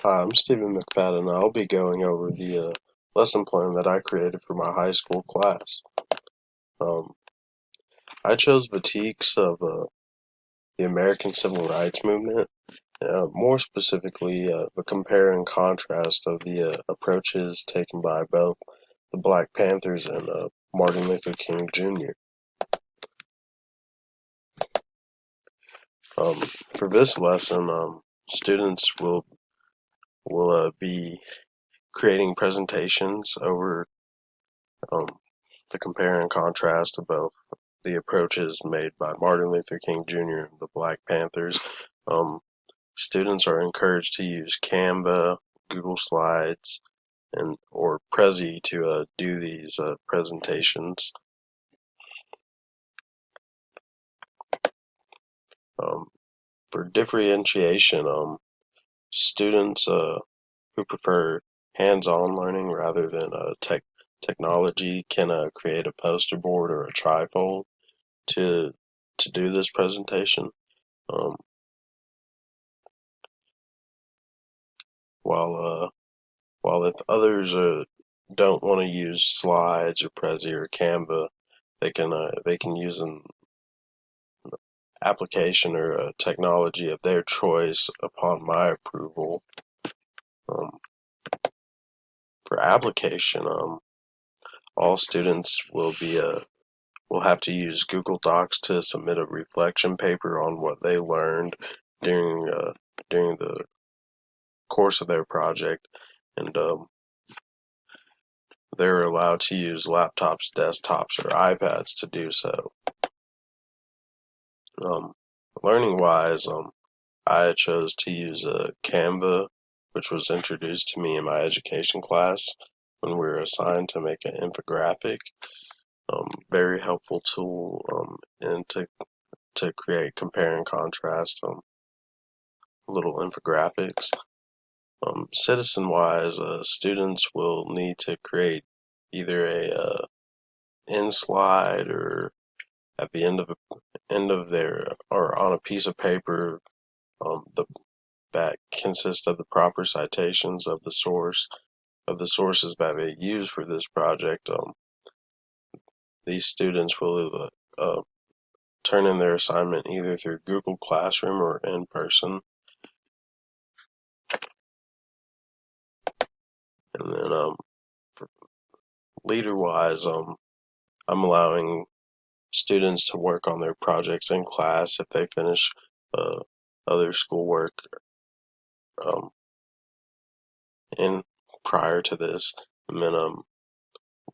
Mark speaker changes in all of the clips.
Speaker 1: Hi, I'm Stephen McFadden, and I'll be going over the lesson plan that I created for my high school class. Um, I chose critiques of the American Civil Rights Movement, more specifically the compare and contrast of the approaches taken by both the Black Panthers and Martin Luther King Jr. Um, for this lesson, students will be creating presentations over um, the compare and contrast of both the approaches made by Martin Luther King Jr. and the Black Panthers. Um, Students are encouraged to use Canva, Google Slides, and or Prezi to do these presentations. Um, for differentiation, students who prefer hands-on learning rather than technology can create a poster board or a trifold to do this presentation. Um, while While if others don't want to use slides or Prezi or Canva, they can use an application or a technology of their choice upon my approval. Um, for application, all students will have to use Google Docs to submit a reflection paper on what they learned during during the course of their project, and they're allowed to use laptops, desktops, or iPads to do so. Um, Learning wise, I chose to use Canva, which was introduced to me in my education class when we were assigned to make an infographic. Very helpful tool and to create compare and contrast little infographics. Citizen wise, students will need to create either a end slide or at the end of their or on a piece of paper the that consists of the proper citations of the sources that they use for this project. These students will turn in their assignment either through Google Classroom or in person. And then leader wise, I'm allowing students to work on their projects in class if they finish uh, other schoolwork um, in prior to this. And then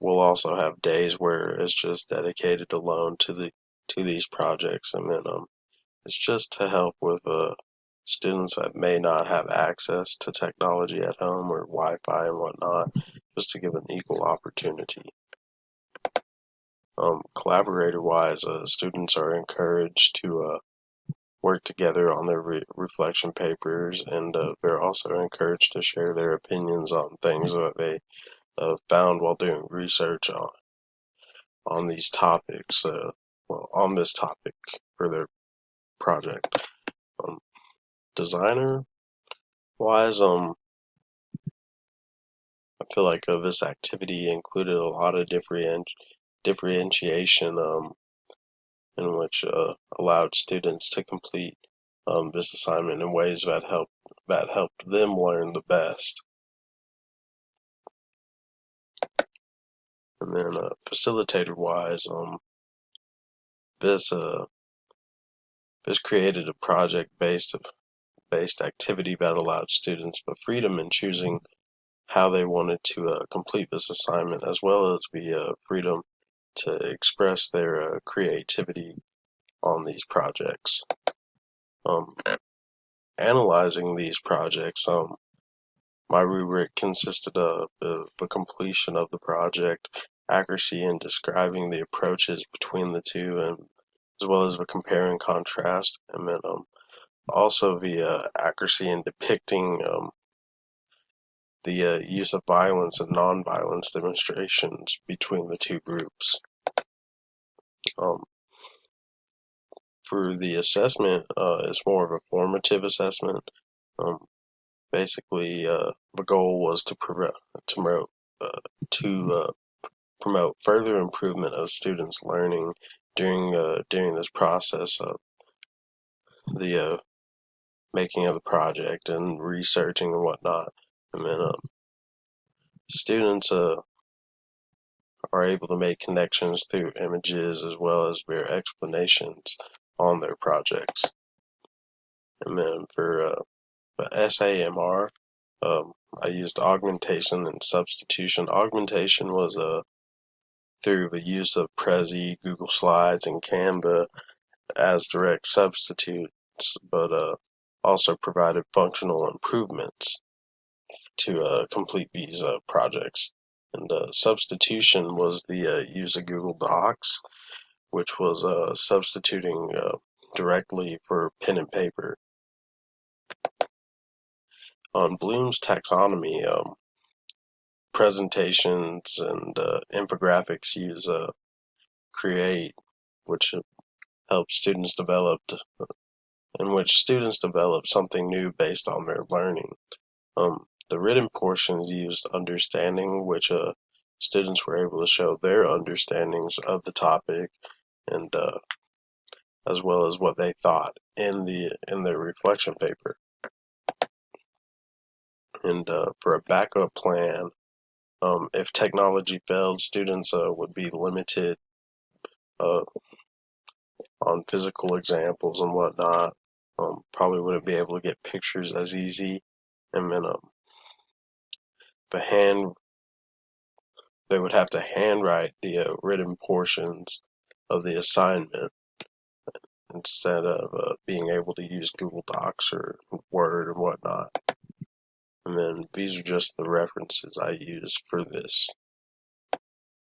Speaker 1: we'll also have days where it's just dedicated alone to these projects, and then it's just to help with students that may not have access to technology at home or Wi-Fi and whatnot, just to give an equal opportunity. Collaborator-wise, students are encouraged to work together on their reflection papers, and they're also encouraged to share their opinions on things that they found while doing research on these topics, on this topic for their project. Um, Designer wise, I feel like this activity included a lot of differentiation, in which allowed students to complete this assignment in ways that helped them learn the best. And then facilitator wise, this this created a project based activity that allowed students the freedom in choosing how they wanted to complete this assignment, as well as the freedom to express their creativity on these projects. Um, Analyzing these projects, my rubric consisted of the completion of the project, accuracy in describing the approaches between the two, and as well as the compare and contrast, and then also the accuracy in depicting the use of violence and non-violence demonstrations between the two groups. Um, for the assessment, it's more of a formative assessment. Um, basically, the goal was promote, uh, to promote further improvement of students' learning during this process of the making of the project and researching and whatnot. And then students are able to make connections through images as well as their explanations on their projects. And then for SAMR, I used augmentation and substitution. Augmentation was through the use of Prezi, Google Slides, and Canva as direct substitutes, but also provided functional improvements to complete these projects. And substitution was the use of Google Docs, which was substituting directly for pen and paper. On Bloom's taxonomy, presentations and infographics use Create, which helps students develop, in which students develop something new based on their learning. The written portions used Understanding, which students were able to show their understandings of the topic and as well as what they thought in their reflection paper. And for a backup plan, if technology failed, students would be limited uh, on physical examples and whatnot. Probably wouldn't be able to get pictures as easy. And then the hand, they would have to handwrite the written portions of the assignment instead of being able to use Google Docs or Word and whatnot. And then these are just the references I use for this.